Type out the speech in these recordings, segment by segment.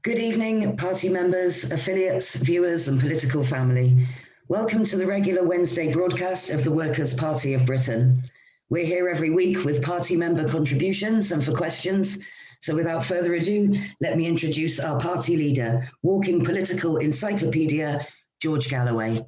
Good evening, party members, affiliates, viewers, and political family. Welcome to the regular Wednesday broadcast of the Workers' Party of Britain. We're here every week with party member contributions and for questions. So without further ado, let me introduce our party leader, walking political encyclopedia, George Galloway.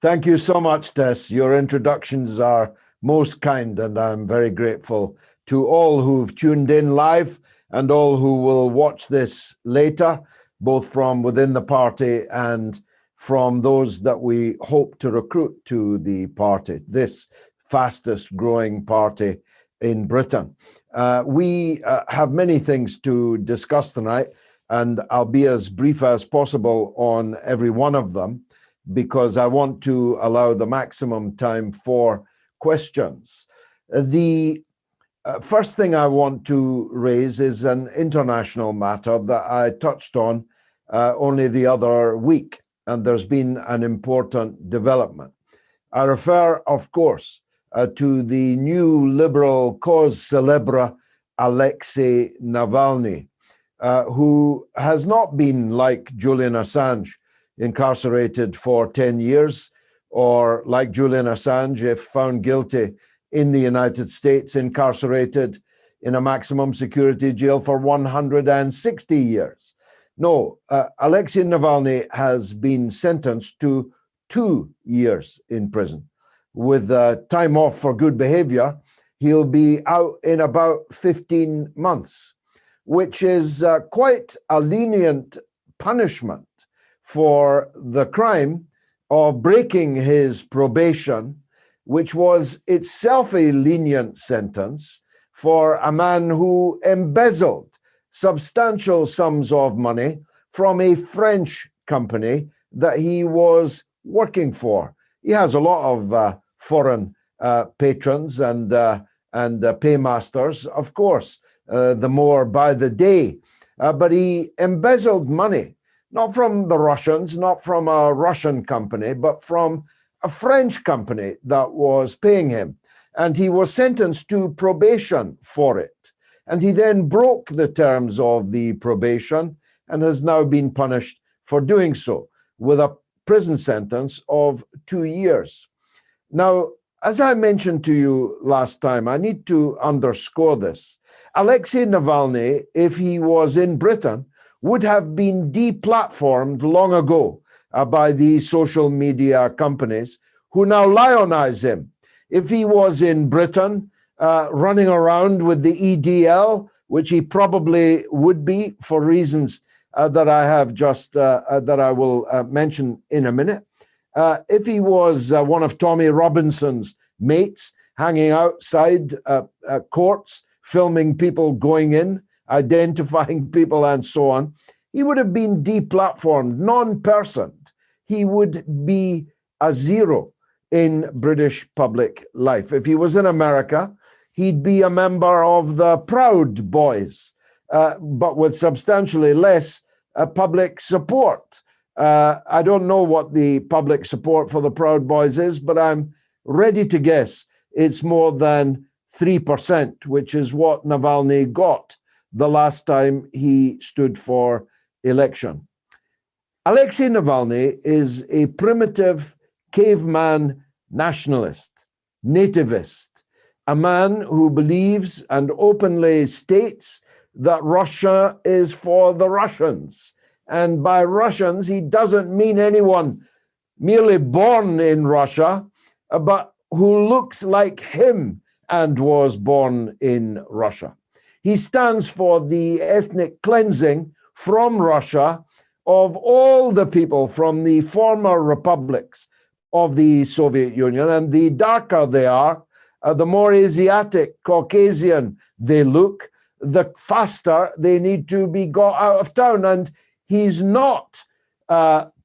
Thank you so much, Tess. Your introductions are most kind, and I'm very grateful to all who've tuned in live and all who will watch this later, both from within the party and from those that we hope to recruit to the party, this fastest growing party in Britain. We have many things to discuss tonight, and I'll be as brief as possible on every one of them, because I want to allow the maximum time for questions. The first thing I want to raise is an international matter that I touched on only the other week, and there's been an important development. I refer, of course, to the new liberal cause célèbre, Alexei Navalny, who has not been, like Julian Assange, incarcerated for 10 years, or like Julian Assange, if found guilty in the United States, incarcerated in a maximum security jail for 160 years. No, Alexei Navalny has been sentenced to 2 years in prison. With time off for good behavior, he'll be out in about 15 months, which is quite a lenient punishment for the crime of breaking his probation, which was itself a lenient sentence for a man who embezzled substantial sums of money from a French company that he was working for. He has a lot of foreign patrons and paymasters, of course, the more by the day. But he embezzled money, not from the Russians, not from a Russian company, but from a French company that was paying him. And he was sentenced to probation for it. And he then broke the terms of the probation and has now been punished for doing so with a prison sentence of 2 years. Now, as I mentioned to you last time, I need to underscore this. Alexei Navalny, if he was in Britain, would have been deplatformed long ago by the social media companies who now lionize him. If he was in Britain running around with the EDL, which he probably would be for reasons that I have just, that I will mention in a minute, if he was one of Tommy Robinson's mates hanging outside courts, filming people going in, identifying people and so on, he would have been deplatformed, non-personed. He would be a zero in British public life. If he was in America, he'd be a member of the Proud Boys, but with substantially less public support. I don't know what the public support for the Proud Boys is, but I'm ready to guess it's more than 3%, which is what Navalny got the last time he stood for election. Alexei Navalny is a primitive caveman nationalist, nativist, a man who believes and openly states that Russia is for the Russians. And by Russians, he doesn't mean anyone merely born in Russia, but who looks like him and was born in Russia. He stands for the ethnic cleansing from Russia of all the people from the former republics of the Soviet Union. And the darker they are, the more Asiatic, Caucasian they look, the faster they need to be got out of town. And he's not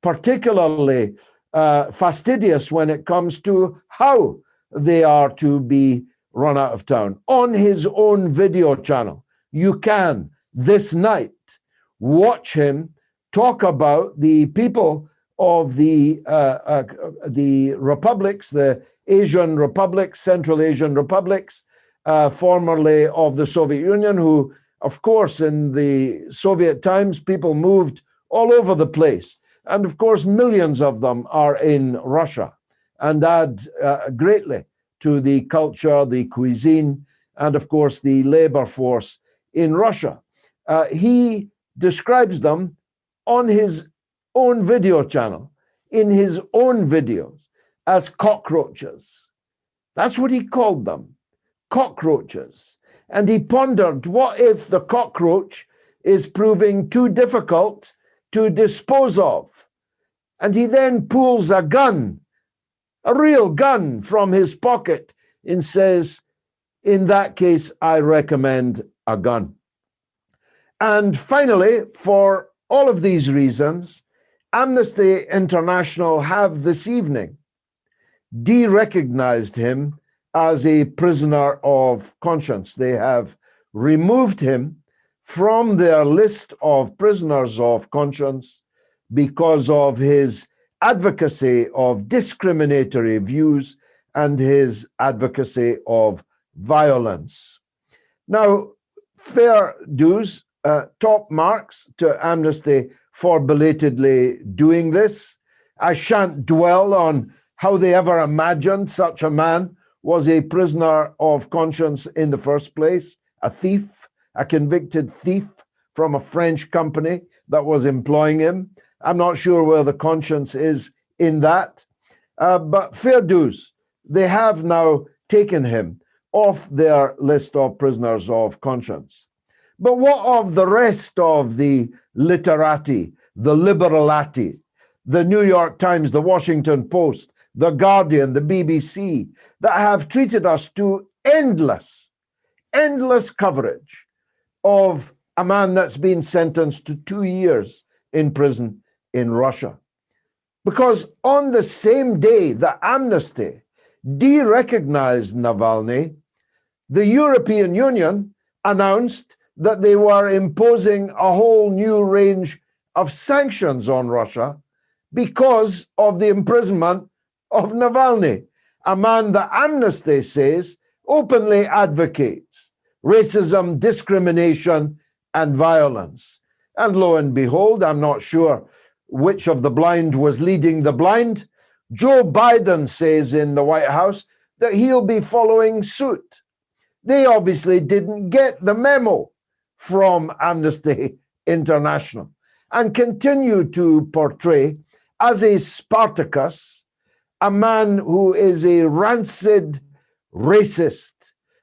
particularly fastidious when it comes to how they are to be run out of town. On his own video channel, you can, this night, watch him talk about the people of the republics, the Asian republics, Central Asian republics, formerly of the Soviet Union, who Of course, in the Soviet times, people moved all over the place. And of course, millions of them are in Russia and add greatly to the culture, the cuisine, and of course, the labor force in Russia. He describes them on his own video channel, in his own videos, as cockroaches. That's what he called them, cockroaches. And he pondered, what if the cockroach is proving too difficult to dispose of? And he then pulls a gun, a real gun, from his pocket and says, in that case, I recommend a gun. And finally, for all of these reasons, Amnesty International have this evening de-recognized him as a prisoner of conscience. They have removed him from their list of prisoners of conscience because of his advocacy of discriminatory views and his advocacy of violence. Now, fair dues, top marks to Amnesty for belatedly doing this. I shan't dwell on how they ever imagined such a man was a prisoner of conscience in the first place, a thief, a convicted thief from a French company that was employing him. I'm not sure where the conscience is in that, but fair dues. They have now taken him off their list of prisoners of conscience. But what of the rest of the literati, the liberalati, the New York Times, the Washington Post, the Guardian, the BBC, that have treated us to endless coverage of a man that's been sentenced to 2 years in prison in Russia? Because on the same day that Amnesty de-recognized Navalny, the European Union announced that they were imposing a whole new range of sanctions on Russia because of the imprisonment of Navalny, a man that Amnesty says openly advocates racism, discrimination, and violence. And lo and behold, I'm not sure which of the blind was leading the blind. Joe Biden says in the White House that he'll be following suit. They obviously didn't get the memo from Amnesty International and continue to portray as a Spartacus a man who is a rancid racist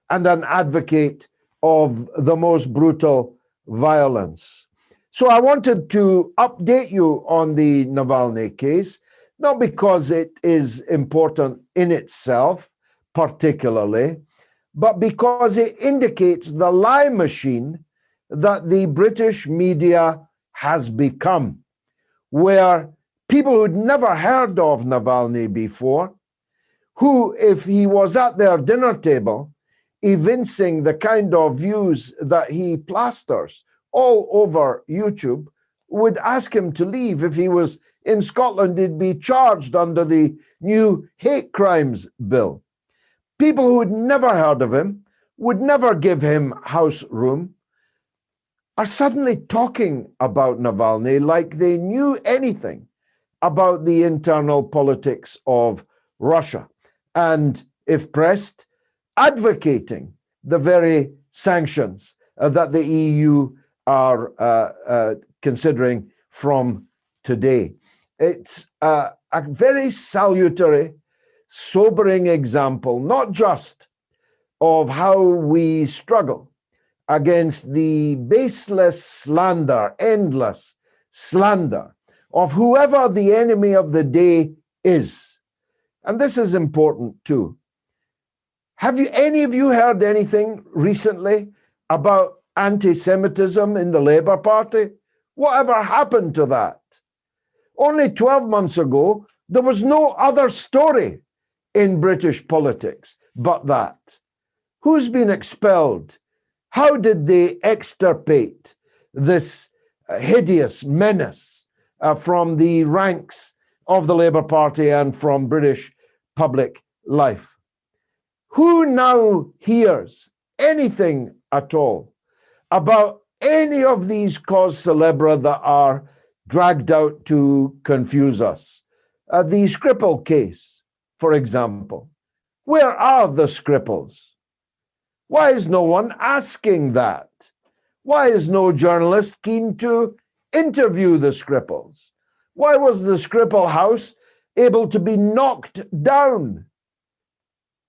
and an advocate of the most brutal violence. So I wanted to update you on the Navalny case, not because it is important in itself, particularly, but because it indicates the lie machine that the British media has become, where people who'd never heard of Navalny before, who, if he was at their dinner table, evincing the kind of views that he plasters all over YouTube, would ask him to leave. If he was in Scotland, he'd be charged under the new hate crimes bill. People who had never heard of him, would never give him house room, are suddenly talking about Navalny like they knew anything about the internal politics of Russia. And if pressed, advocating the very sanctions that the EU are considering from today. It's a very salutary, sobering example, not just of how we struggle against the baseless slander, endless slander of whoever the enemy of the day is. And this is important too. Have any of you heard anything recently about anti-Semitism in the Labour Party? Whatever happened to that? Only 12 months ago, there was no other story in British politics but that. Who's been expelled? How did they extirpate this hideous menace from the ranks of the Labour Party and from British public life? Who now hears anything at all about any of these cause célèbres that are dragged out to confuse us. The Skripal case, for example. Where are the Skripals? Why is no one asking that? Why is no journalist keen to interview the Skripals? Why was the Skripal house able to be knocked down?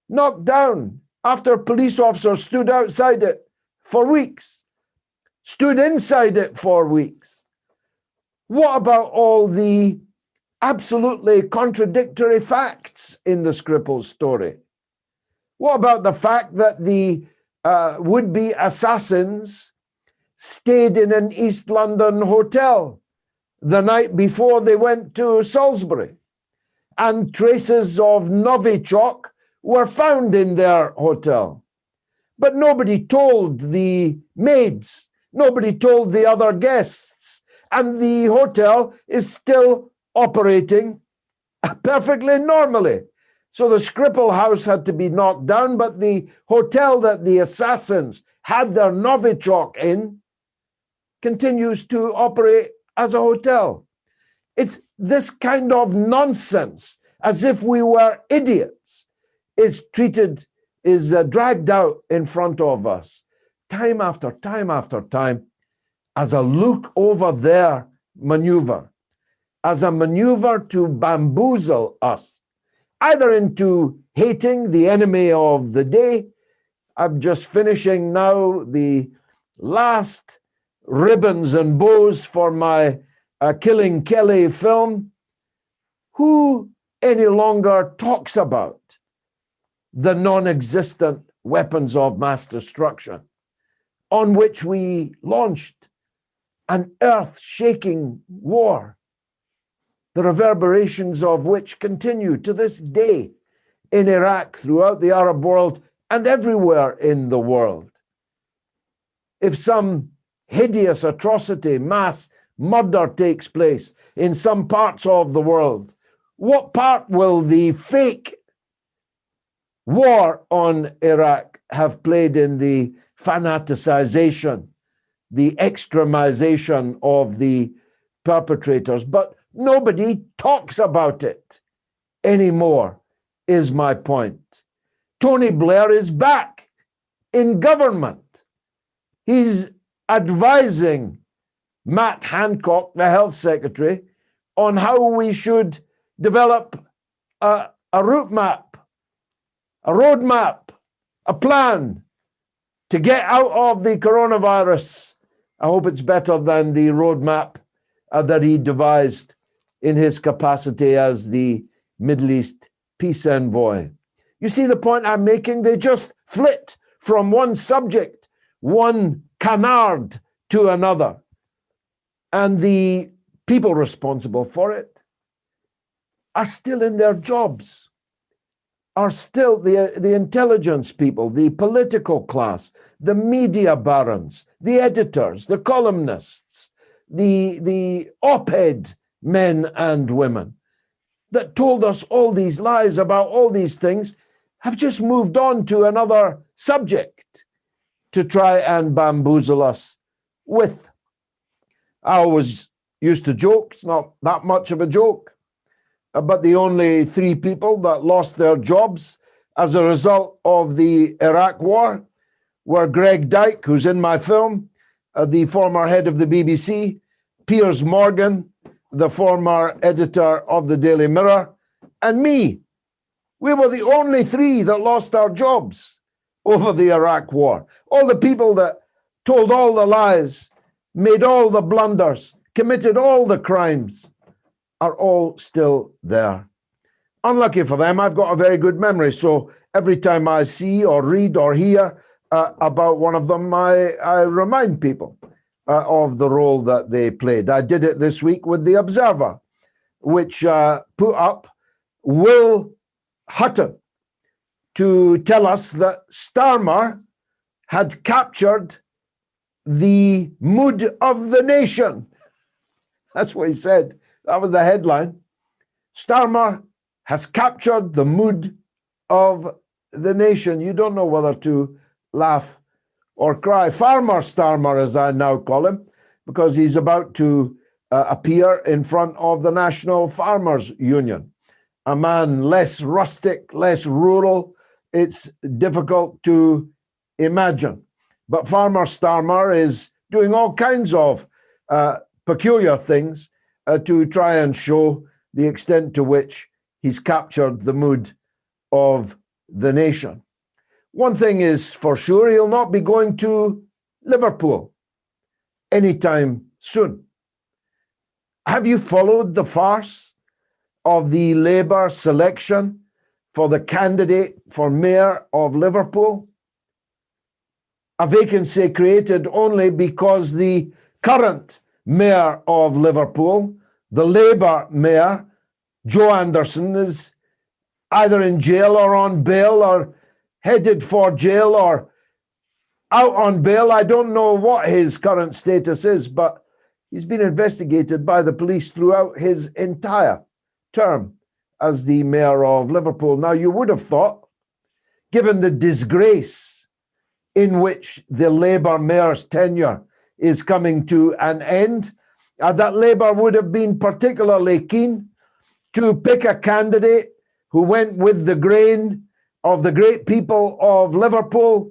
Knocked down after police officers stood outside it for weeks, stood inside it for weeks. What about all the absolutely contradictory facts in the Skripal story? What about the fact that the would-be assassins stayed in an East London hotel the night before they went to Salisbury, and traces of Novichok were found in their hotel? But nobody told the maids, nobody told the other guests, and the hotel is still operating perfectly normally. So the Skripal house had to be knocked down, but the hotel that the assassins had their Novichok in continues to operate as a hotel. It's this kind of nonsense, as if we were idiots, is dragged out in front of us time after time after time as a look over there maneuver, as a maneuver to bamboozle us, either into hating the enemy of the day. I'm just finishing now the last ribbons and bows for my Killing Kelly film. Who any longer talks about the non-existent weapons of mass destruction on which we launched an earth-shaking war, the reverberations of which continue to this day in Iraq, throughout the Arab world, and everywhere in the world? If some hideous atrocity, mass murder takes place in some parts of the world, what part will the fake war on Iraq have played in the fanaticization, the extremization of the perpetrators? But nobody talks about it anymore, is my point. Tony Blair is back in government. He's advising Matt Hancock, the health secretary, on how we should develop a route map, a roadmap, a plan to get out of the coronavirus. I hope it's better than the roadmap that he devised in his capacity as the Middle East peace envoy. You see the point I'm making? They just flit from one subject, one canard, to another. And the people responsible for it are still in their jobs, are still the intelligence people, the political class, the media barons, the editors, the columnists, the op-ed men and women that told us all these lies about all these things have just moved on to another subject to try and bamboozle us with. I always used to joke, it's not that much of a joke, but the only 3 people that lost their jobs as a result of the Iraq war were Greg Dyke, who's in my film, the former head of the BBC, Piers Morgan, the former editor of the Daily Mirror, and me. We were the only 3 that lost our jobs over the Iraq war. All the people that told all the lies, made all the blunders, committed all the crimes, are all still there. Unlucky for them, I've got a very good memory, so every time I see or read or hear about one of them, I remind people of the role that they played. I did it this week with The Observer, which put up Will Hutton to tell us that Starmer had captured the mood of the nation. That's what he said. That was the headline. Starmer has captured the mood of the nation. You don't know whether to laugh or cry. Farmer Starmer, as I now call him, because he's about to appear in front of the National Farmers Union. A man less rustic, less rural. It's difficult to imagine. But Farmer Starmer is doing all kinds of peculiar things to try and show the extent to which he's captured the mood of the nation. One thing is for sure, he'll not be going to Liverpool anytime soon. Have you followed the farce of the Labour selection for the candidate for mayor of Liverpool? A vacancy created only because the current mayor of Liverpool, the Labour mayor, Joe Anderson, is either in jail or on bail or headed for jail or out on bail. I don't know what his current status is, but he's been investigated by the police throughout his entire term as the mayor of Liverpool. Now, you would have thought, given the disgrace in which the Labour mayor's tenure is coming to an end, that Labour would have been particularly keen to pick a candidate who went with the grain of the great people of Liverpool,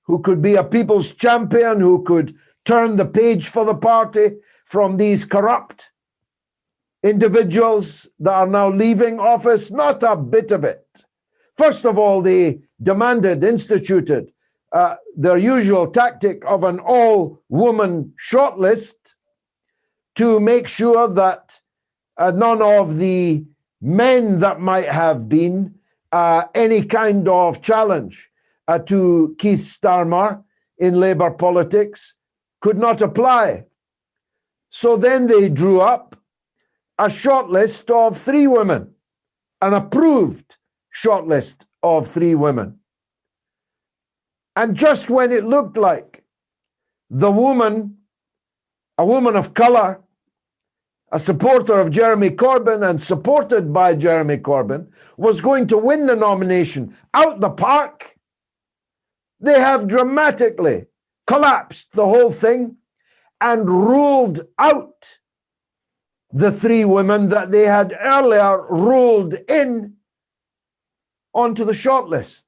who could be a people's champion, who could turn the page for the party from these corrupt individuals that are now leaving office. Not a bit of it. First of all, they instituted their usual tactic of an all-woman shortlist to make sure that none of the men that might have been any kind of challenge to Keir Starmer in Labour politics could not apply. So then they drew up a shortlist of 3 women, an approved shortlist of 3 women. And just when it looked like the woman, a woman of colour, a supporter of Jeremy Corbyn and supported by Jeremy Corbyn, was going to win the nomination out the park, they have dramatically collapsed the whole thing and ruled out the 3 women that they had earlier ruled in onto the shortlist.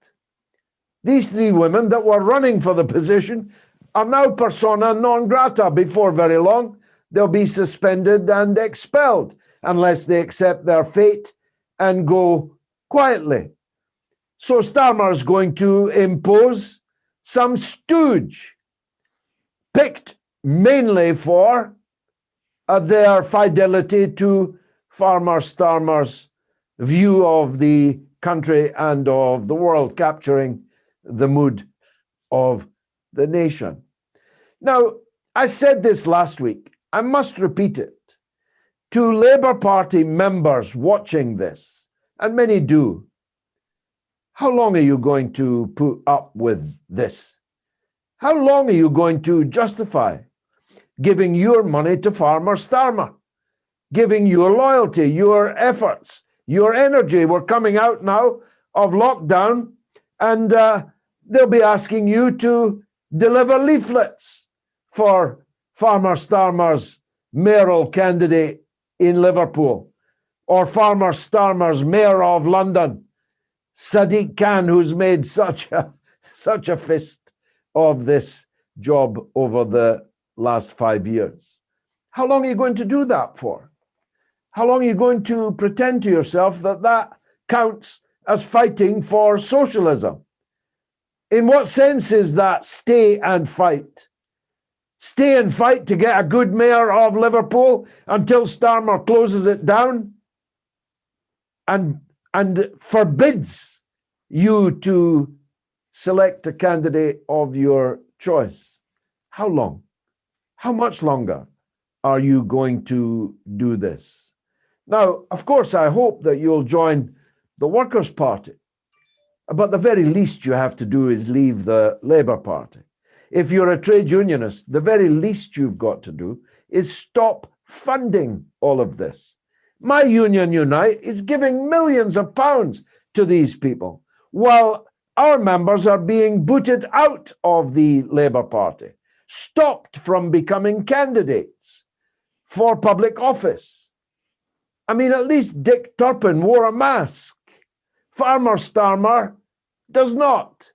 These 3 women that were running for the position are now persona non grata. Before very long, they'll be suspended and expelled unless they accept their fate and go quietly. So Starmer is going to impose some stooge picked mainly for their fidelity to Farmer Starmer's view of the country and of the world, capturing the mood of the nation. Now, I said this last week. I must repeat it. To Labour Party members watching this, and many do, how long are you going to put up with this? How long are you going to justify giving your money to Farmer Starmer, giving your loyalty, your efforts, your energy? We're coming out now of lockdown, and they'll be asking you to deliver leaflets for Farmer Starmer's mayoral candidate in Liverpool, or Farmer Starmer's mayor of London, Sadiq Khan, who's made such a fist of this job over the last 5 years. How long are you going to do that for? How long are you going to pretend to yourself that that counts as fighting for socialism? In what sense is that stay and fight? Stay and fight to get a good mayor of Liverpool until Starmer closes it down and forbids you to select a candidate of your choice. How long? How much longer are you going to do this? Now, of course, I hope that you'll join the Workers' Party, but the very least you have to do is leave the Labour Party. If you're a trade unionist, the very least you've got to do is stop funding all of this. My Union Unite is giving millions of pounds to these people, while Our members are being booted out of the Labour Party, stopped from becoming candidates for public office. I mean, at least Dick Turpin wore a mask. Farmer Starmer does not.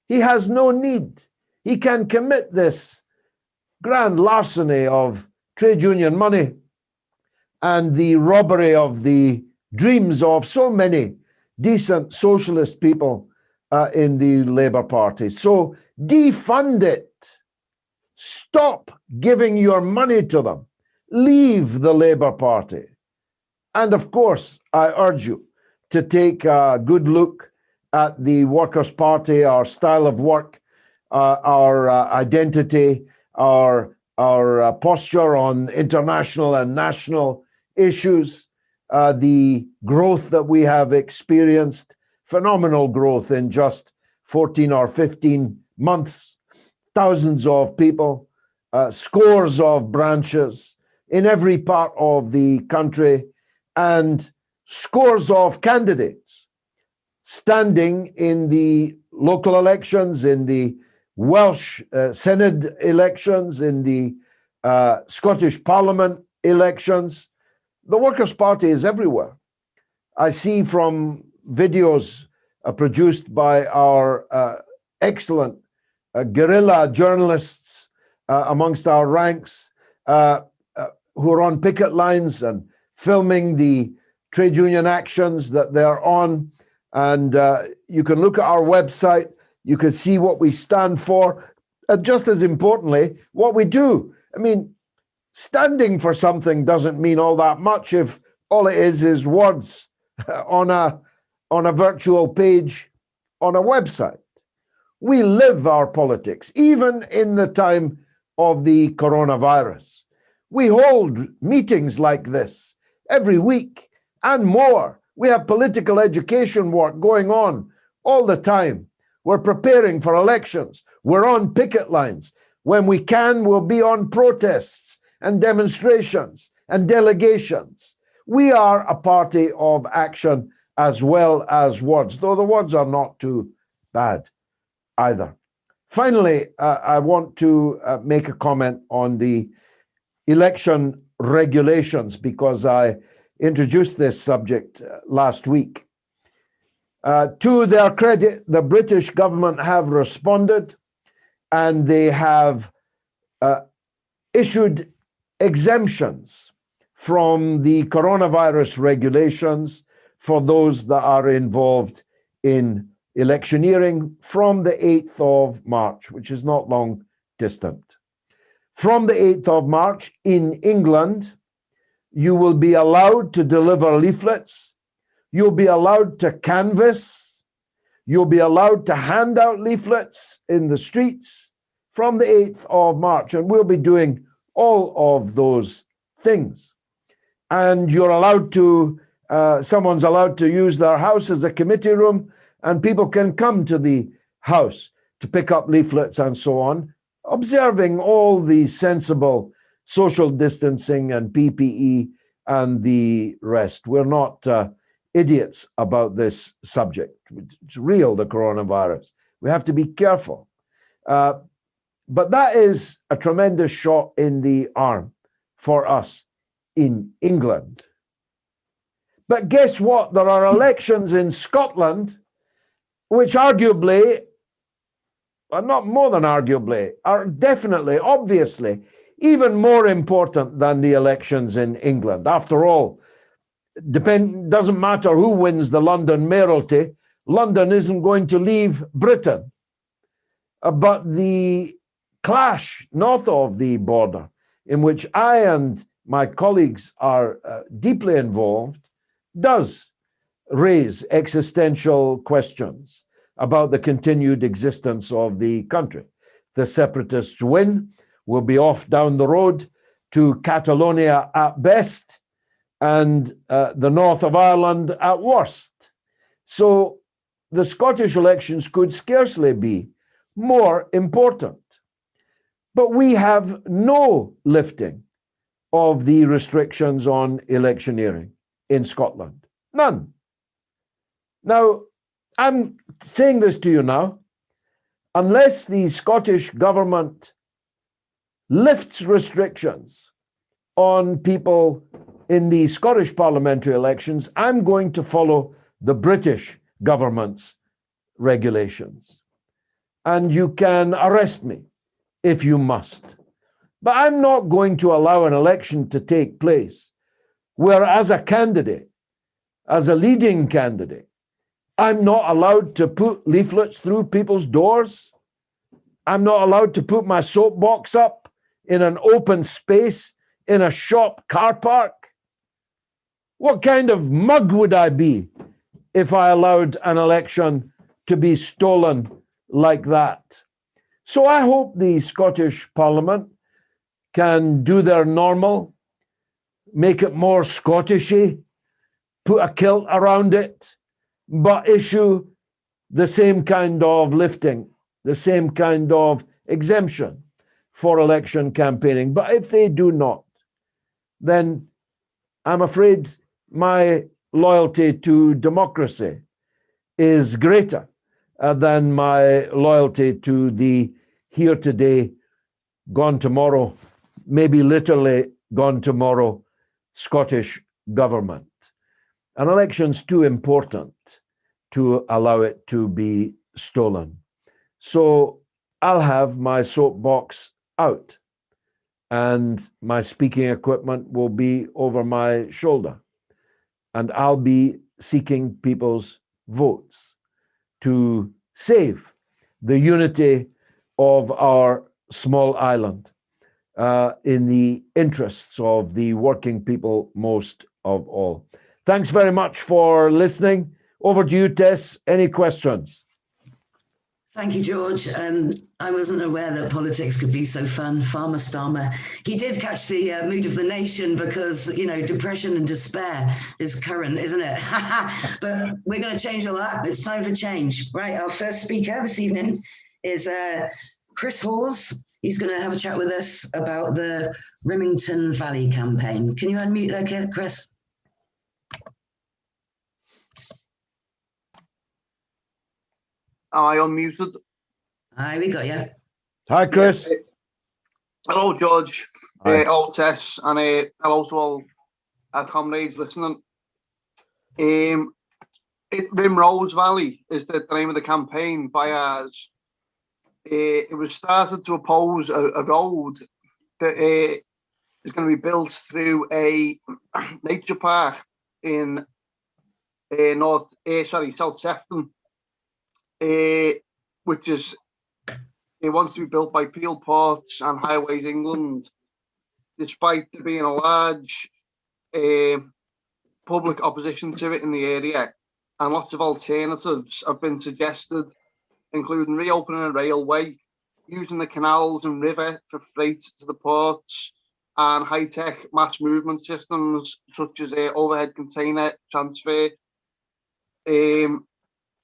He has no need. He can commit this grand larceny of trade union money and the robbery of the dreams of so many decent socialist people in the Labour Party. So defund it. Stop giving your money to them. Leave the Labour Party. And of course, I urge you to take a good look at the Workers' Party, our style of work, our identity, our posture on international and national issues, the growth that we have experienced, phenomenal growth in just 14 or 15 months, thousands of people, scores of branches in every part of the country, and scores of candidates standing in the local elections, in the Welsh Synod elections, in the Scottish Parliament elections. The Workers' Party is everywhere. I see from videos produced by our excellent guerrilla journalists amongst our ranks who are on picket lines and filming the trade union actions that they're on. And you can look at our website, you can see what we stand for, and just as importantly, what we do. I mean, standing for something doesn't mean all that much if all it is words on a virtual page on a website. We live our politics, even in the time of the coronavirus. We hold meetings like this every week and more. We have political education work going on all the time. We're preparing for elections. We're on picket lines. When we can, we'll be on protests and demonstrations and delegations. We are a party of action as well as words, though the words are not too bad either. Finally, I want to make a comment on the election regulations because I introduced this subject last week. To their credit, the British government have responded and they have issued exemptions from the coronavirus regulations for those that are involved in electioneering from the 8th of March, which is not long distant. From the 8th of March in England, you will be allowed to deliver leaflets. You'll be allowed to canvass. You'll be allowed to hand out leaflets in the streets from the 8th of March. And we'll be doing all of those things. And you're allowed to, someone's allowed to use their house as a committee room, and people can come to the house to pick up leaflets and so on, observing all the sensible social distancing and PPE and the rest. We're not idiots about this subject. It's real, the coronavirus. We have to be careful. But that is a tremendous shot in the arm for us in England. But guess what? There are elections in Scotland which arguably, not more than arguably, are definitely, obviously, even more important than the elections in England. After all, doesn't matter who wins the London mayoralty, London isn't going to leave Britain. But the clash north of the border, in which I and my colleagues are deeply involved, does raise existential questions about the continued existence of the country. The separatists win, we'll be off down the road to Catalonia at best, and the north of Ireland at worst. So the Scottish elections could scarcely be more important. But we have no lifting of the restrictions on electioneering in Scotland. None. Now, I'm saying this to you now, unless the Scottish government lifts restrictions on people in the Scottish parliamentary elections, I'm going to follow the British government's regulations. And you can arrest me if you must. But I'm not going to allow an election to take place where, as a candidate, as a leading candidate, I'm not allowed to put leaflets through people's doors. I'm not allowed to put my soapbox up in an open space in a shop car park. What kind of mug would I be if I allowed an election to be stolen like that? So I hope the Scottish Parliament can do their normal, make it more Scottishy, put a kilt around it, but issue the same kind of lifting, the same kind of exemption for election campaigning. But if they do not, then I'm afraid my loyalty to democracy is greater than my loyalty to the here today, gone tomorrow, maybe literally gone tomorrow Scottish government. An election's too important to allow it to be stolen. So I'll have my soapbox out and my speaking equipment will be over my shoulder. And I'll be seeking people's votes to save the unity of our small island in the interests of the working people most of all. Thanks very much for listening. Over to you, Tess. Any questions? Thank you, George. I wasn't aware that politics could be so fun. Farmer Starmer, he did catch the mood of the nation because, you know, depression and despair is current, isn't it? But we're going to change all that. It's time for change. Right, our first speaker this evening is Chris Hawes. He's going to have a chat with us about the Rymington Valley campaign. Can you unmute there, Chris? Am I unmuted? Hi, we got you. Hi, Chris. Yeah. Hello, George. Hello, Tess, and hello to all our comrades listening. Rimrose Valley is the name of the campaign by ours. It was started to oppose a road that is going to be built through a nature park in South Sefton. Which is it wants to be built by Peel Ports and Highways England, despite there being a large public opposition to it in the area, and lots of alternatives have been suggested, including reopening a railway, using the canals and river for freight to the ports, and high-tech mass movement systems such as overhead container transfer.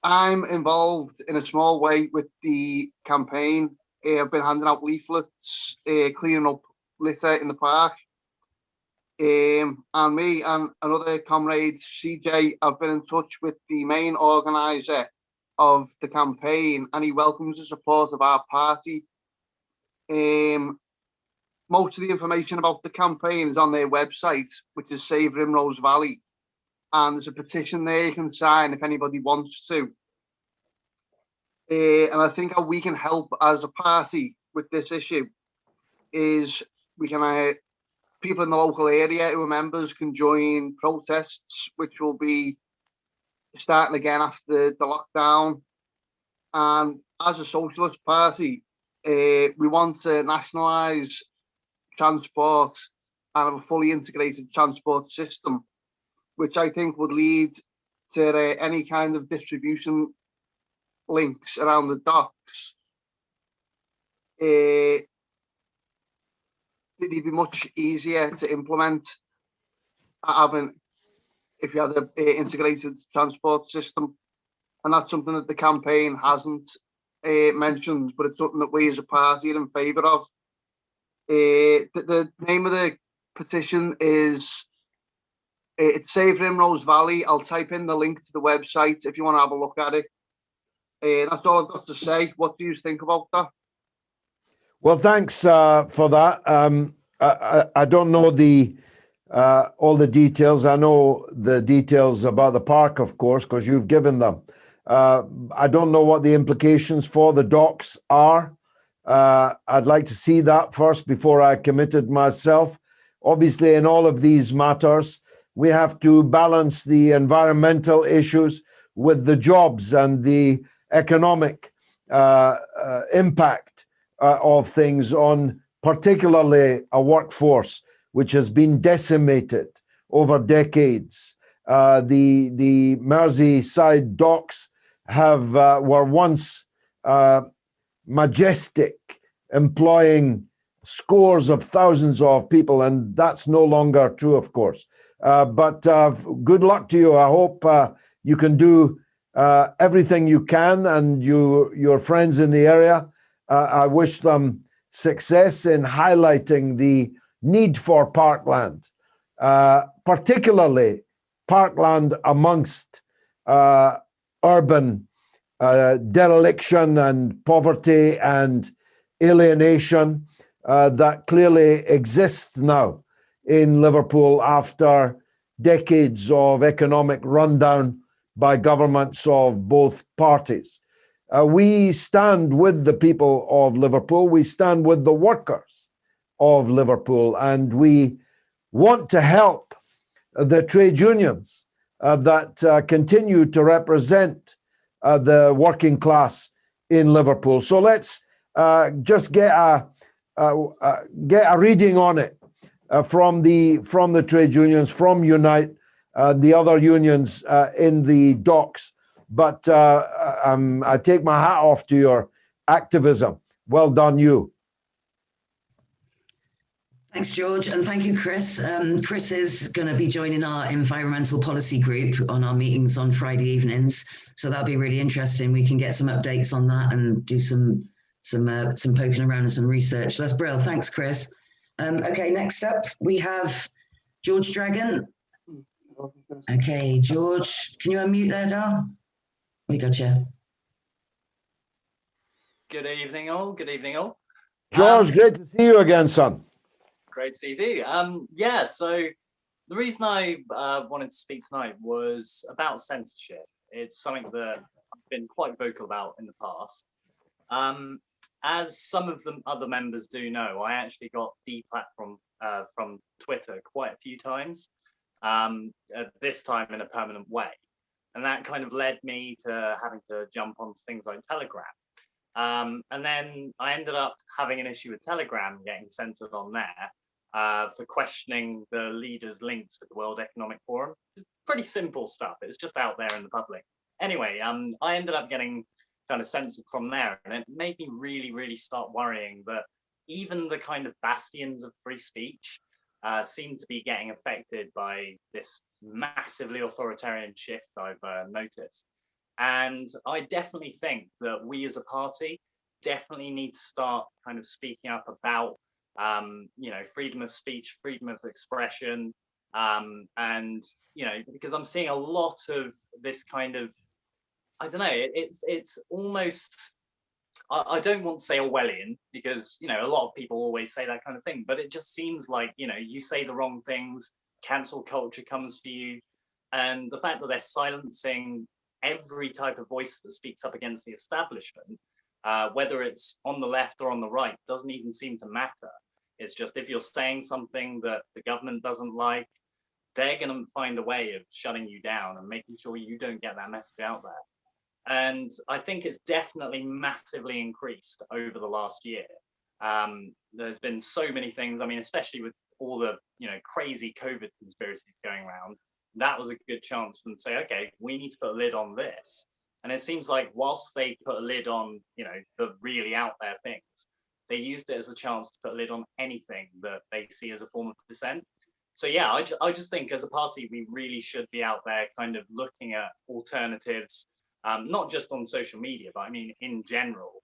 I'm involved in a small way with the campaign. I've been handing out leaflets, cleaning up litter in the park. And me and another comrade, CJ, have been in touch with the main organiser of the campaign, and he welcomes the support of our party. Most of the information about the campaign is on their website, which is Save Rimrose Valley. And there's a petition there you can sign if anybody wants to. And I think how we can help as a party with this issue is we can, people in the local area who are members can join protests, which will be starting again after the lockdown. And as a socialist party, we want to nationalise transport and have a fully integrated transport system, which I think would lead to any kind of distribution links around the docks. It'd be much easier to implement if you had an integrated transport system, and that's something that the campaign hasn't mentioned, but it's something that we as a party are in favour of. The name of the petition is it's Save Rimrose Valley. I'll type in the link to the website if you want to have a look at it. That's all I've got to say. What do you think about that? Well, thanks for that. I don't know all the details. I know the details about the park, of course, because you've given them. I don't know what the implications for the docks are. I'd like to see that first before I committed myself. Obviously, in all of these matters, we have to balance the environmental issues with the jobs and the economic impact of things on particularly a workforce which has been decimated over decades. The Merseyside docks were once majestic, employing scores of thousands of people, and that's no longer true, of course. But good luck to you. I hope you can do everything you can, and your friends in the area. I wish them success in highlighting the need for parkland, particularly parkland amongst urban dereliction and poverty and alienation that clearly exists now in Liverpool after decades of economic rundown by governments of both parties. We stand with the people of Liverpool. We stand with the workers of Liverpool, and we want to help the trade unions that continue to represent the working class in Liverpool. So let's just get a reading on it from the trade unions, from Unite, the other unions in the docks. But I take my hat off to your activism. Well done, you. Thanks, George, and thank you, Chris. Chris is going to be joining our environmental policy group on our meetings on Friday evenings, so that'll be really interesting. We can get some updates on that and do some poking around and some research. So that's brilliant. Thanks, Chris. Okay, next up we have George Dragon. Okay, George, can you unmute there, Dal? We got you. Good evening, all. Good evening, all. George, great to see you again, son. Great to see you. Yeah, so the reason I wanted to speak tonight was about censorship. It's something that I've been quite vocal about in the past. As some of the other members do know, I actually got deplatformed from Twitter quite a few times, this time in a permanent way. And that kind of led me to having to jump onto things like Telegram. And then I ended up having an issue with Telegram getting censored on there for questioning the leaders' links with the World Economic Forum. Pretty simple stuff. It's just out there in the public. Anyway, I ended up getting kind of censored from there, and it made me really, really start worrying that even the kind of bastions of free speech seem to be getting affected by this massively authoritarian shift I've noticed. And I definitely think that we as a party definitely need to start kind of speaking up about, you know, freedom of speech, freedom of expression. And, you know, because I'm seeing a lot of this kind of, I don't know, it's almost, I don't want to say Orwellian, because, you know, a lot of people always say that kind of thing, but it just seems like, you know, you say the wrong things, cancel culture comes for you. And the fact that they're silencing every type of voice that speaks up against the establishment, whether it's on the left or on the right, doesn't even seem to matter. It's just if you're saying something that the government doesn't like, they're going to find a way of shutting you down and making sure you don't get that message out there. And I think it's definitely massively increased over the last year. There's been so many things. I mean, especially with all the, you know, crazy COVID conspiracies going around, that was a good chance for them to say, okay, we need to put a lid on this. And it seems like whilst they put a lid on, you know, the really out there things, they used it as a chance to put a lid on anything that they see as a form of dissent. So yeah, I just think as a party, we really should be out there kind of looking at alternatives, not just on social media, but I mean, in general,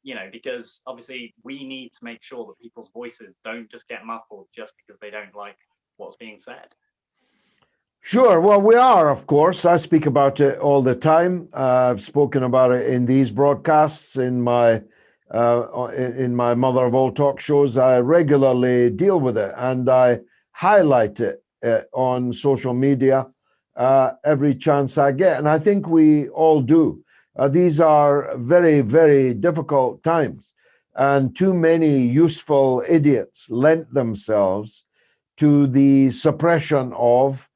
you know, because obviously we need to make sure that people's voices don't just get muffled just because they don't like what's being said. Sure. Well, we are, of course. I speak about it all the time. I've spoken about it in these broadcasts, in my mother of all talk shows. I regularly deal with it, and I highlight it on social media every chance I get. And I think we all do. These are very, very difficult times, and too many useful idiots lent themselves to the suppression of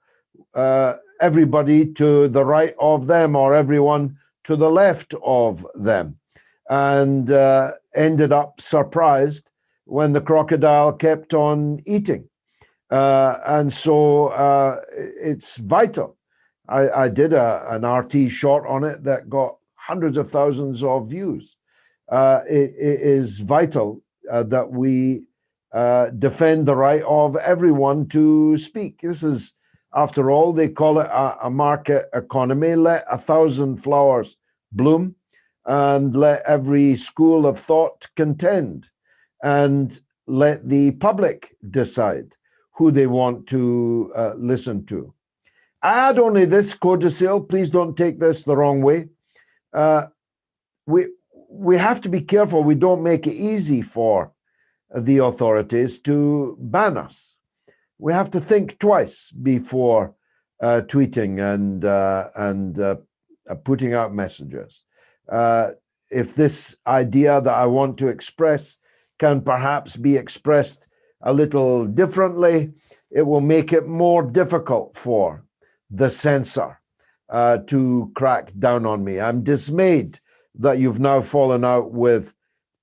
everybody to the right of them or everyone to the left of them, and ended up surprised when the crocodile kept on eating. And so it's vital. I did an RT short on it that got hundreds of thousands of views. It is vital that we defend the right of everyone to speak. This is, after all, they call it a market economy. Let 1,000 flowers bloom and let every school of thought contend, and let the public decide who they want to listen to. Add only this codicil, please don't take this the wrong way. We have to be careful we don't make it easy for the authorities to ban us. We have to think twice before tweeting and putting out messages. If this idea that I want to express can perhaps be expressed a little differently, it will make it more difficult for the censor to crack down on me. I'm dismayed that you've now fallen out with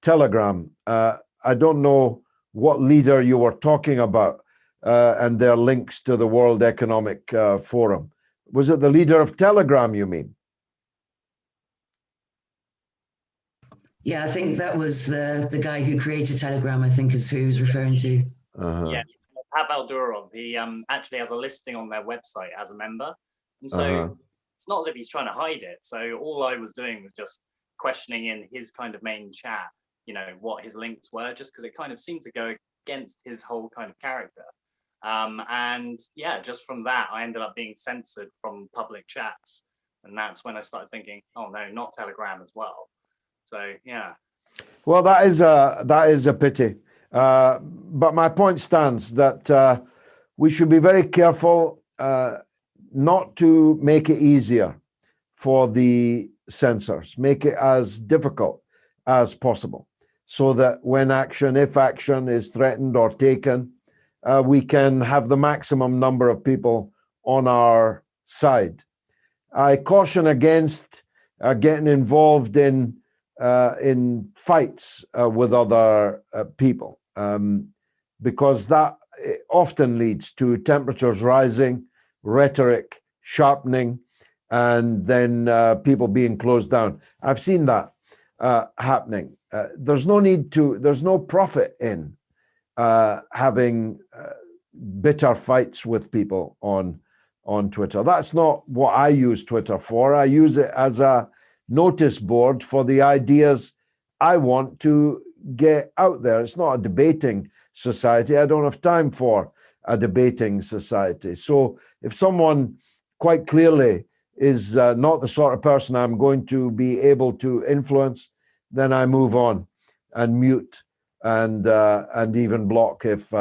Telegram. I don't know what leader you were talking about and their links to the World Economic Forum. Was it the leader of Telegram, you mean? Yeah, I think that was the guy who created Telegram, I think is who he was referring to. Yeah, Pavel Durov. He actually has a listing on their website as a member. And so it's not as if he's trying to hide it. So all I was doing was just questioning in his kind of main chat, you know, what his links were, just because it kind of seemed to go against his whole kind of character. And yeah, just from that, I ended up being censored from public chats. And that's when I started thinking, oh no, not Telegram as well. So yeah. Well, that is a pity. But my point stands that we should be very careful not to make it easier for the censors, make it as difficult as possible, so that when if action is threatened or taken, we can have the maximum number of people on our side. I caution against getting involved in fights with other people, because that often leads to temperatures rising, rhetoric sharpening, and then people being closed down. I've seen that happening. There's no profit in having bitter fights with people on Twitter. That's not what I use Twitter for. I use it as a notice board for the ideas I want to get out there. It's not a debating society. I don't have time for a debating society. So if someone quite clearly is not the sort of person I'm going to be able to influence, then I move on and mute and even block if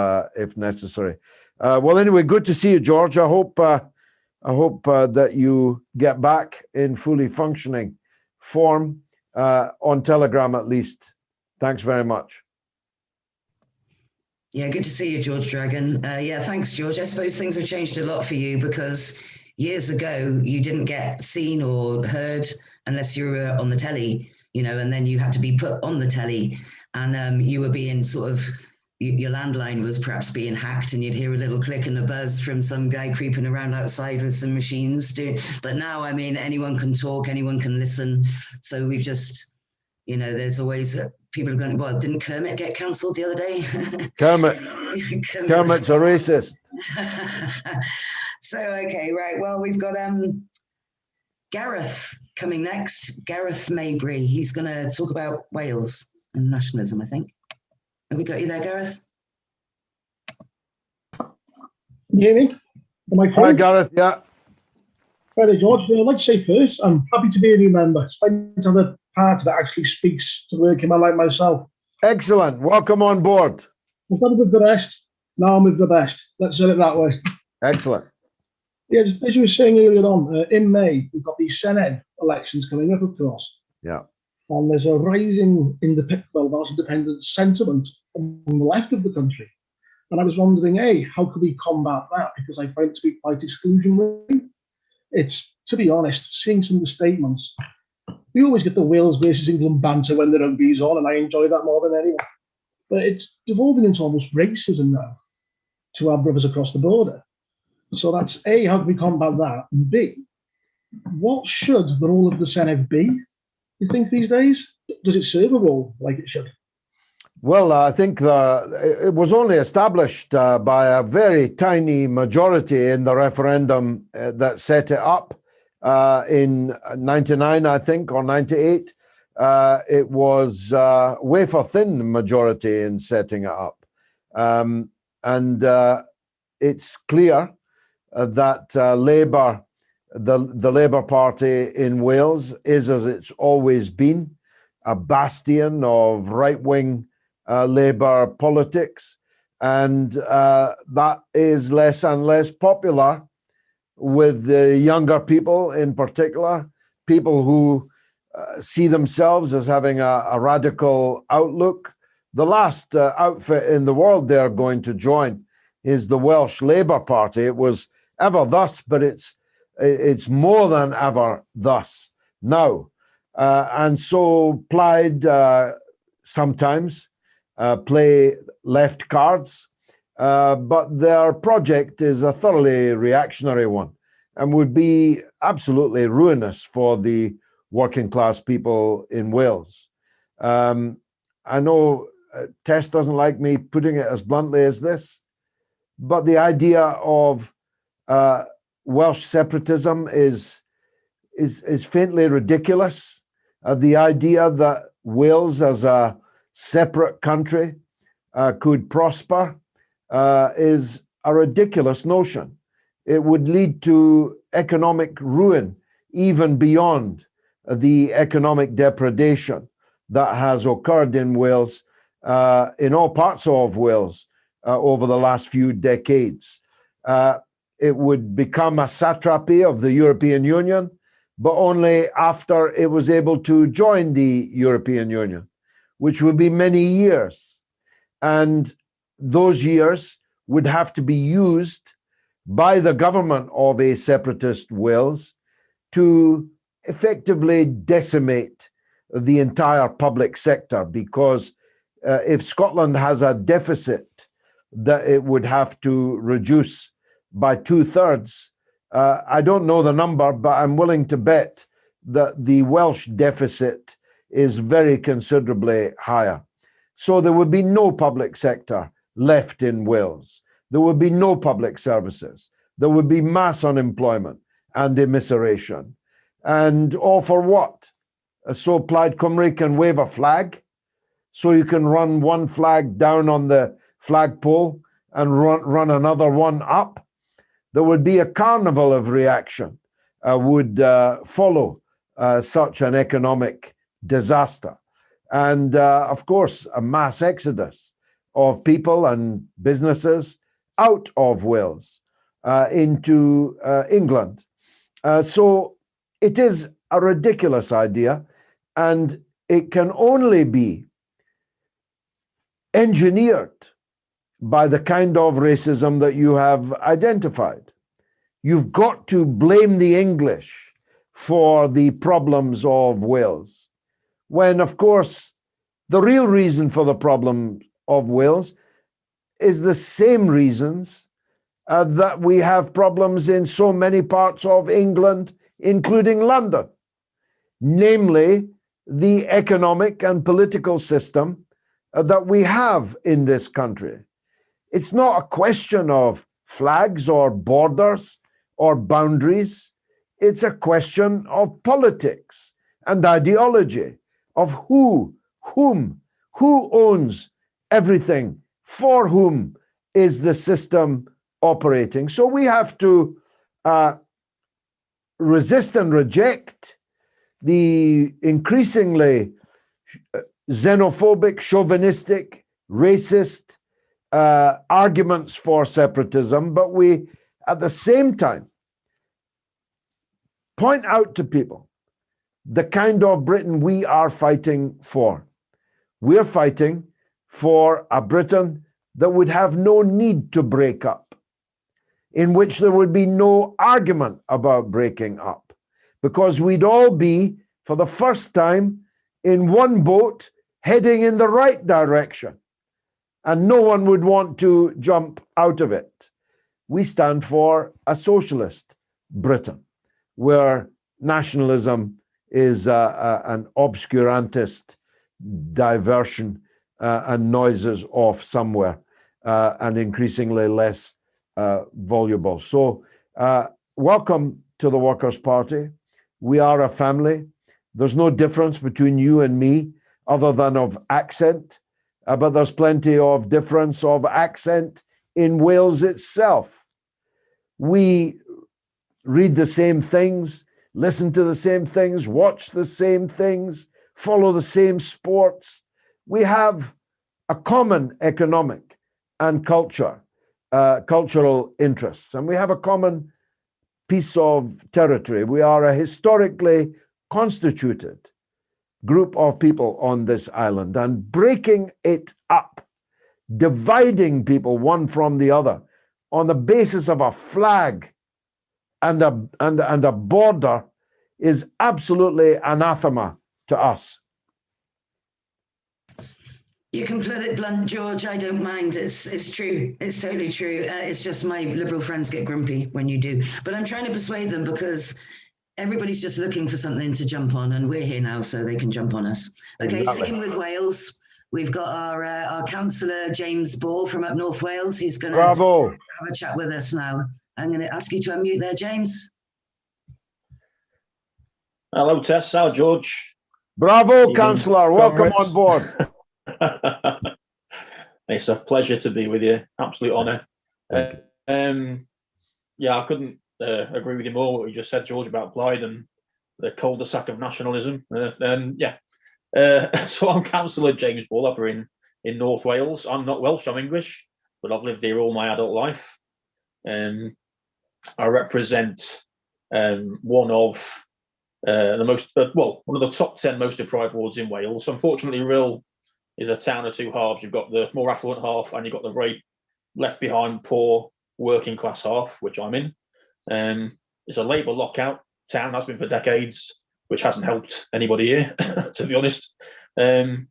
necessary. Well, anyway, good to see you, George. I hope that you get back in fully functioning form on Telegram at least. Thanks very much. Yeah, good to see you, George Dragon. Yeah, thanks, George. I suppose things have changed a lot for you, because years ago you didn't get seen or heard unless you were on the telly, you know, and then you had to be put on the telly, and you were being sort of, your landline was perhaps being hacked, and you'd hear a little click and a buzz from some guy creeping around outside with some machines. But now, I mean, anyone can talk, anyone can listen. So we've just, you know, there's always people are going, well, didn't Kermit get cancelled the other day? Kermit's a racist. So, okay, right. Well, we've got Gareth coming next. Gareth Maybury. He's going to talk about Wales and nationalism, I think. Have we got you there, Gareth? Can you hear me? Am I Hi, through? Gareth. Yeah, Right there, George. I'd like to say first, I'm happy to be a new member. It's fine to have a party that actually speaks to working man like myself. excellent. Welcome on board. I started with the rest, now I'm with the best. Let's say it that way. Excellent. Yeah, just as you were saying earlier on, in May, we've got these Senedd elections coming up, of course. Yeah. And there's a rising independent sentiment on the left of the country. And I was wondering, A, how could we combat that? Because I find it to be quite exclusionary. It's, to be honest, seeing some of the statements, we always get the Wales versus England banter when the rugby's on, and I enjoy that more than anyone. But it's devolving into almost racism now to our brothers across the border. So that's A, how can we combat that? And B, what should the role of the Senedd be, you think, these days? Does it serve a role like it should? Well, I think it was only established by a very tiny majority in the referendum that set it up in 99, I think, or 98. It was wafer thin majority in setting it up. And it's clear that Labour, the Labour Party in Wales, is, as it's always been, a bastion of right-wing Labour politics, and that is less and less popular with the younger people, in particular, people who see themselves as having a radical outlook. The last outfit in the world they're going to join is the Welsh Labour Party. It was ever thus, but it's more than ever thus now. And so Plaid sometimes play left cards, but their project is a thoroughly reactionary one and would be absolutely ruinous for the working class people in Wales. I know Tess doesn't like me putting it as bluntly as this, but the idea of Welsh separatism is faintly ridiculous. The idea that Wales as a separate country could prosper is a ridiculous notion. It would lead to economic ruin, even beyond the economic depredation that has occurred in Wales, in all parts of Wales, over the last few decades. It would become a satrapy of the European Union, but only after it was able to join the European Union, which would be many years. And those years would have to be used by the government of a separatist Wales to effectively decimate the entire public sector, because if Scotland has a deficit that it would have to reduce by 2/3, I don't know the number, but I'm willing to bet that the Welsh deficit is very considerably higher. So there would be no public sector left in Wales. There would be no public services. There would be mass unemployment and immiseration. And all for what? So Plaid Cymru can wave a flag, so you can run one flag down on the flagpole and run another one up. There would be a carnival of reaction would follow such an economic disaster. And of course, a mass exodus of people and businesses out of Wales into England. So it is a ridiculous idea, and it can only be engineered by the kind of racism that you have identified. You've got to blame the English for the problems of Wales, when, of course, the real reason for the problem of Wales is the same reasons that we have problems in so many parts of England, including London, namely the economic and political system that we have in this country. It's not a question of flags or borders or boundaries. It's a question of politics and ideology, of who owns everything, for whom is the system operating. So we have to resist and reject the increasingly xenophobic, chauvinistic, racist arguments for separatism, but we, at the same time, point out to people the kind of Britain we are fighting for. We're fighting for a Britain that would have no need to break up, in which there would be no argument about breaking up, because we'd all be, for the first time, in one boat heading in the right direction, and no one would want to jump out of it. We stand for a socialist Britain, where nationalism is an obscurantist diversion and noises off somewhere, and increasingly less voluble. So welcome to the Workers' Party. We are a family. There's no difference between you and me other than of accent, but there's plenty of difference of accent in Wales itself. We read the same things, listen to the same things, watch the same things, follow the same sports. We have a common economic and cultural interests, and we have a common piece of territory. We are a historically constituted group of people on this island, and breaking it up, dividing people one from the other on the basis of a flag and a border is absolutely anathema to us. You can put it blunt, George. I don't mind. It's true. It's totally true. It's just my liberal friends get grumpy when you do. But I'm trying to persuade them, because everybody's just looking for something to jump on, and we're here now so they can jump on us. Okay, Exactly. Sticking with Wales, we've got our Councillor James Ball from up North Wales. He's going to Bravo. have a chat with us now. I'm going to ask you to unmute there, James. Hello, Tess. Hello, George. Bravo, Evening, Councillor. Welcome comrades. on board. It's a pleasure to be with you. Absolute honour. Thank Yeah, I couldn't agree with you more what you just said, George, about Blythe and the cul-de-sac of nationalism. So I'm Councillor James Ball up here in North Wales. I'm not Welsh, I'm English, but I've lived here all my adult life. I represent one of one of the top 10 most deprived wards in Wales. Unfortunately, Rhyl is a town of two halves. You've got the more affluent half, and you've got the very left behind, poor working class half, which I'm in. It's a Labour lockout town, has been for decades, which hasn't helped anybody here, to be honest. And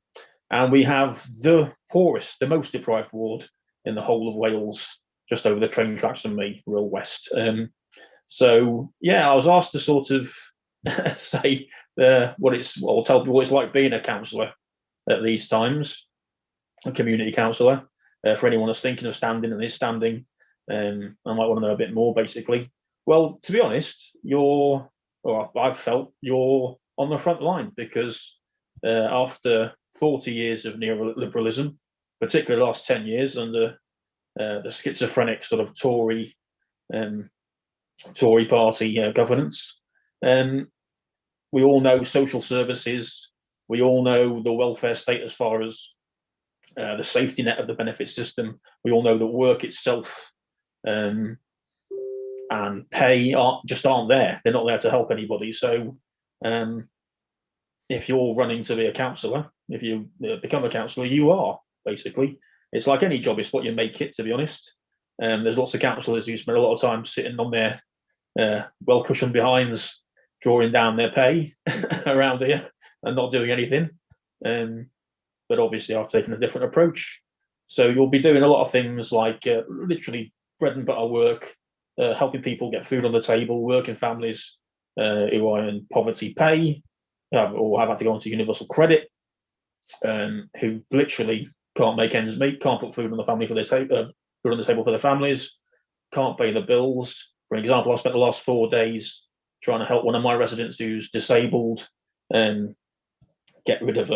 we have the poorest, the most deprived ward in the whole of Wales, just over the train tracks from me, Rhyl West. So yeah, I was asked to sort of say tell people what it's like being a councillor at these times, a community councillor. For anyone that's thinking of standing and is standing, I might want to know a bit more, basically. Well, to be honest, I've felt you're on the front line, because after 40 years of neoliberalism, particularly the last 10 years under the schizophrenic sort of Tory party governance, we all know social services, we all know the welfare state as far as the safety net of the benefit system, we all know that work itself and pay aren't there. They're not there to help anybody. So if you're running to be a councillor, if you become a councillor, you are, basically. It's like any job, it's what you make it, to be honest. There's lots of councillors who spend a lot of time sitting on their well-cushioned behinds, drawing down their pay around here and not doing anything. But obviously I've taken a different approach. So you'll be doing a lot of things like literally bread and butter work, helping people get food on the table, working families who are in poverty pay, or have had to go onto universal credit, who literally can't make ends meet, can't put food on the family for their food on the table for their families, can't pay the bills. For example, I spent the last 4 days trying to help one of my residents who's disabled get rid of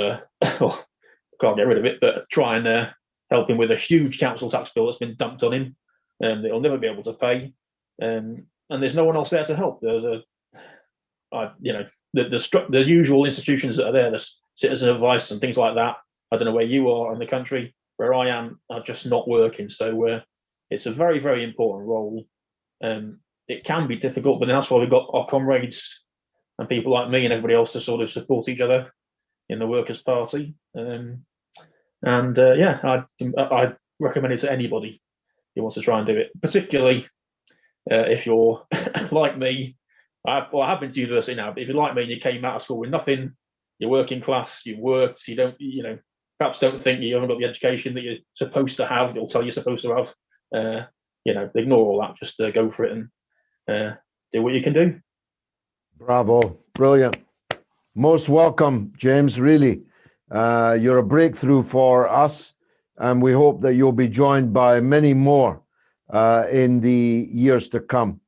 can't get rid of it, but try and help him with a huge council tax bill that's been dumped on him. that he'll never be able to pay, and there's no one else there to help. The usual institutions that are there, the citizen advice and things like that. I don't know where you are in the country. Where I am, are just not working. So it's a very, very important role. It can be difficult, but that's why we've got our comrades and people like me and everybody else to sort of support each other in the Workers' Party. I recommend it to anybody who wants to try and do it, particularly if you're like me. I have been to university now, but if you're like me and you came out of school with nothing, you're working class, you worked, you don't, perhaps don't think you haven't got the education that you're supposed to have, they'll tell you're supposed to have, ignore all that, just go for it and do what you can do. Bravo, brilliant. Most welcome, James, really. You're a breakthrough for us, and we hope that you'll be joined by many more in the years to come,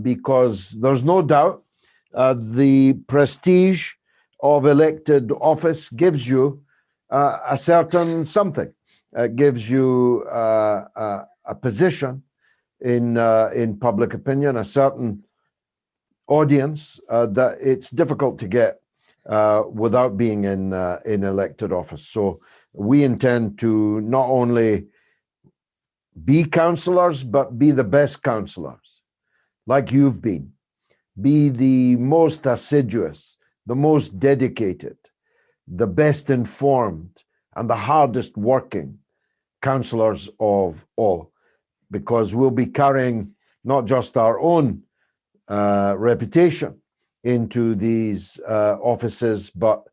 because there's no doubt the prestige of elected office gives you a certain something. It gives you a position in public opinion, a certain audience that it's difficult to get without being in elected office. So we intend to not only be councillors, but be the best councillors, like you've been. Be the most assiduous, the most dedicated, the best informed, and the hardest working councillors of all, because we'll be carrying not just our own reputation into these offices, but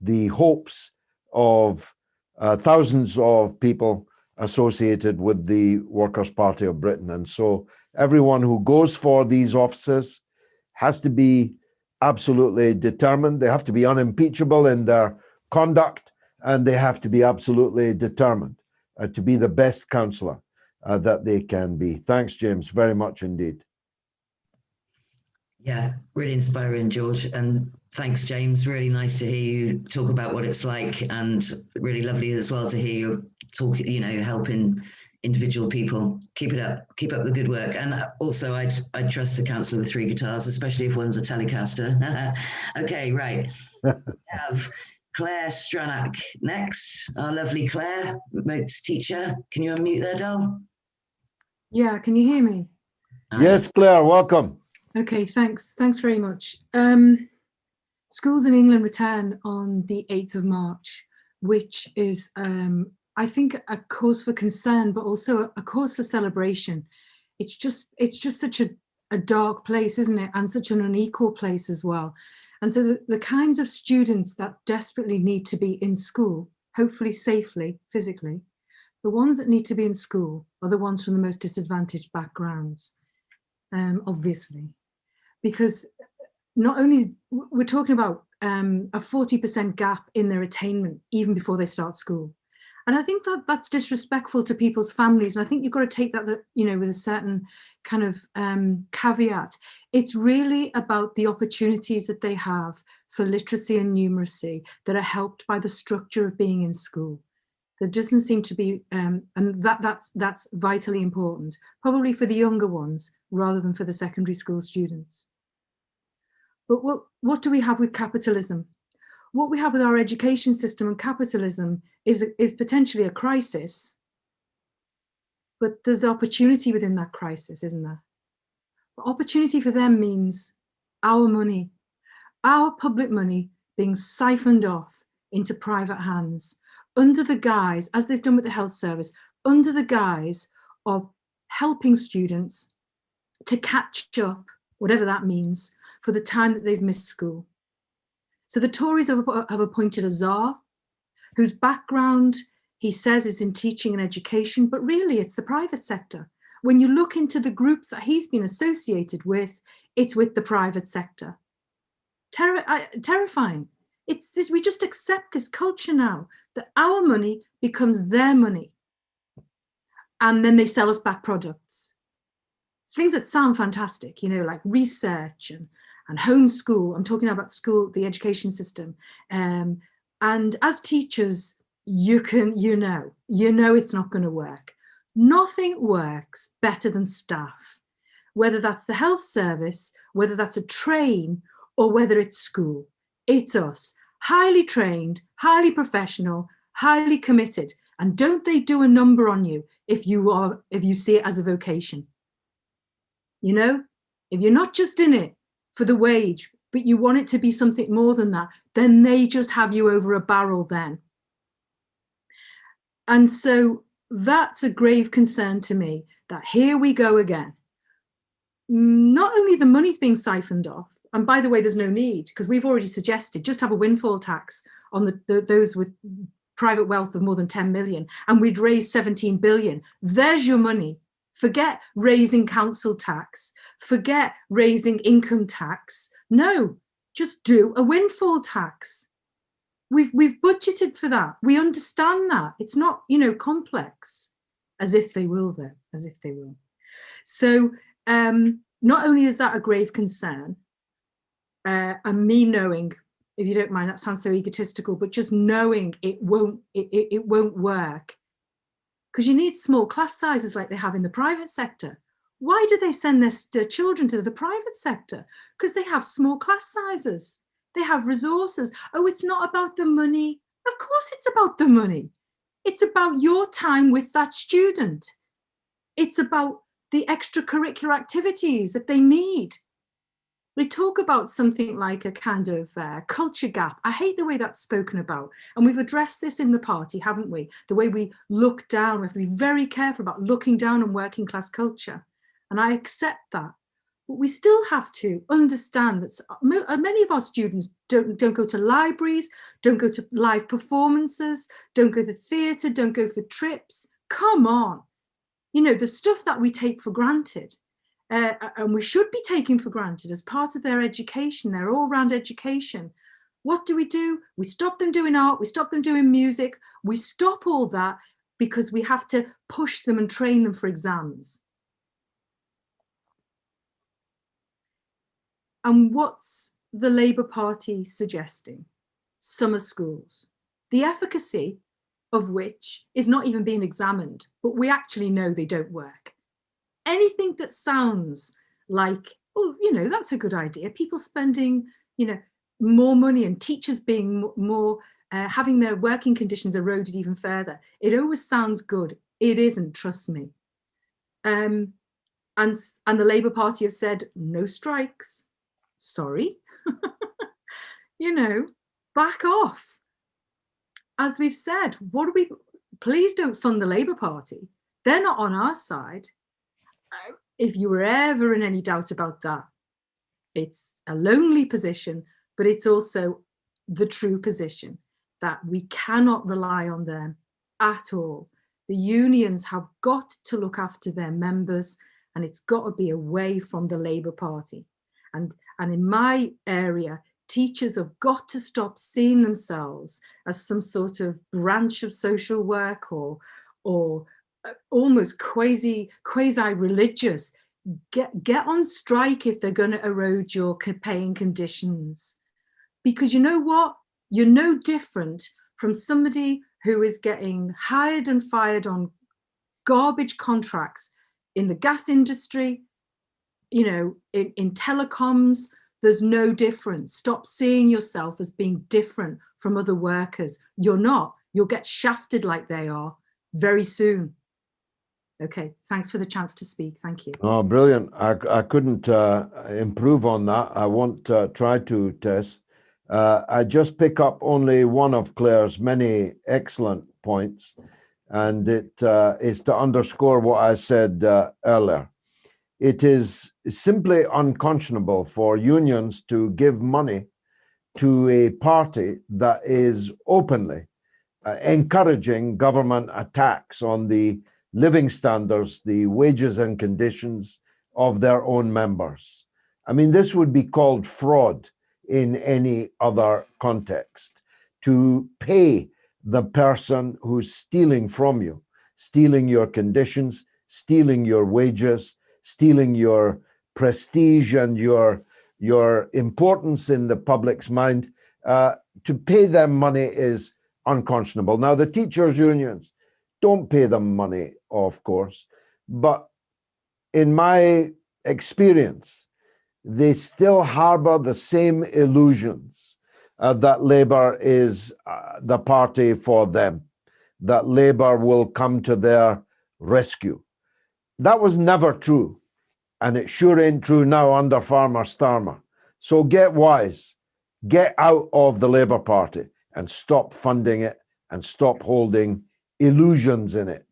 the hopes of thousands of people associated with the Workers' Party of Britain. And so everyone who goes for these offices has to be absolutely determined. They have to be unimpeachable in their conduct, and they have to be absolutely determined to be the best councillor that they can be. Thanks, James, very much indeed. Yeah, really inspiring, George. And thanks, James. Really nice to hear you talk about what it's like, and really lovely as well to hear you talk, helping individual people. Keep it up. Keep up the good work. And also, I'd trust a councillor with 3 guitars, especially if one's a Telecaster. Okay, right. We have Claire Stranack next. Our lovely Claire, remote teacher. Can you unmute there, doll? Yeah, can you hear me? Yes, Claire, welcome. Okay, thanks very much. Schools in England return on the 8th of March, which is, I think, a cause for concern, but also a cause for celebration. It's just such a dark place, isn't it? And such an unequal place as well. And so the kinds of students that desperately need to be in school, hopefully safely, physically, the ones that need to be in school are the ones from the most disadvantaged backgrounds, obviously. Because not only we're talking about a 40% gap in their attainment even before they start school. And I think that that's disrespectful to people's families. And I think you've got to take that, with a certain kind of caveat. It's really about the opportunities that they have for literacy and numeracy that are helped by the structure of being in school. There doesn't seem to be, and that's vitally important, probably for the younger ones rather than for the secondary school students. But what do we have with capitalism? What we have with our education system and capitalism is potentially a crisis, but there's opportunity within that crisis, isn't there? But opportunity for them means our money, our public money being siphoned off into private hands under the guise, as they've done with the health service, under the guise of helping students to catch up, whatever that means, for the time that they've missed school. So the Tories have appointed a czar whose background, he says, is in teaching and education, but really it's the private sector. When you look into the groups that he's been associated with, it's with the private sector. Terrifying. It's this, we just accept this culture now that our money becomes their money. And then they sell us back products. Things that sound fantastic, like research and homeschool. I'm talking about school, the education system. And as teachers, you know it's not going to work. Nothing works better than staff, whether that's the health service, whether that's a train, or whether it's school. It's us, highly trained, highly professional, highly committed. And don't they do a number on you if you see it as a vocation? You know, if you're not just in it for the wage, but you want it to be something more than that, then they just have you over a barrel then. And so that's a grave concern to me, that here we go again. Not only the money's being siphoned off, and by the way, there's no need, because we've already suggested just have a windfall tax on those with private wealth of more than 10 million, and we'd raise 17 billion. There's your money. Forget raising council tax, forget raising income tax. No, just do a windfall tax. We've budgeted for that. We understand that. It's not, you know, complex, as if they will though, as if they will. So not only is that a grave concern, and me knowing, if you don't mind, that sounds so egotistical, but just knowing it won't work, because you need small class sizes like they have in the private sector. Why do they send their children to the private sector? Because they have small class sizes. They have resources. Oh, it's not about the money. Of course it's about the money. It's about your time with that student. It's about the extracurricular activities that they need. We talk about something like a kind of culture gap. I hate the way that's spoken about. And we've addressed this in the party, haven't we? The way we look down, we have to be very careful about looking down on working class culture. And I accept that. But we still have to understand that many of our students don't go to libraries, don't go to live performances, don't go to theatre, don't go for trips. Come on. You know, the stuff that we take for granted. And we should be taking for granted as part of their education, their all-round education. What do? We stop them doing art, we stop them doing music, we stop all that because we have to push them and train them for exams. And what's the Labour Party suggesting? Summer schools, the efficacy of which is not even being examined, but we actually know they don't work. Anything that sounds like, oh, you know, that's a good idea. People spending, you know, more money and teachers being more, having their working conditions eroded even further. It always sounds good. It isn't, trust me. And the Labour Party have said, no strikes. Sorry. You know, back off. As we've said, please don't fund the Labour Party. They're not on our side. If you were ever in any doubt about that, it's a lonely position, but it's also the true position that we cannot rely on them at all. The unions have got to look after their members, and it's got to be away from the Labour Party. And in my area, teachers have got to stop seeing themselves as some sort of branch of social work or almost quasi-religious. Get on strike if they're going to erode your paying conditions. Because you know what? You're no different from somebody who is getting hired and fired on garbage contracts in the gas industry, you know, in telecoms. There's no difference. Stop seeing yourself as being different from other workers. You're not. You'll get shafted like they are very soon. Okay, thanks for the chance to speak. Thank you. Oh, brilliant. I couldn't improve on that. I won't try to, Tess. I just pick up only one of Claire's many excellent points, and it is to underscore what I said earlier. It is simply unconscionable for unions to give money to a party that is openly encouraging government attacks on the living standards, the wages and conditions of their own members. I mean, this would be called fraud in any other context, to pay the person who's stealing from you, stealing your conditions, stealing your wages, stealing your prestige and your importance in the public's mind. To pay them money is unconscionable. Now, the teachers' unions don't pay them money, of course, but in my experience, they still harbor the same illusions that Labour is the party for them, that Labour will come to their rescue. That was never true, and it sure ain't true now under Farmer Starmer. So get wise, get out of the Labour Party and stop funding it and stop holding illusions in it.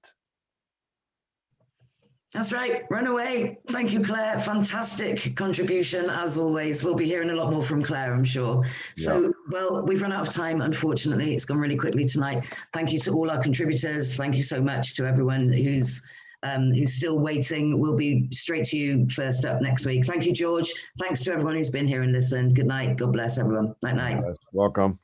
That's right, run away. Thank you, Claire. Fantastic contribution, as always. We'll be hearing a lot more from Claire, I'm sure. So, well, we've run out of time, unfortunately. It's gone really quickly tonight. Thank you to all our contributors. Thank you so much to everyone who's still waiting. We'll be straight to you first up next week. Thank you, George. Thanks to everyone who's been here and listened. Good night. God bless everyone. Night, night. Welcome.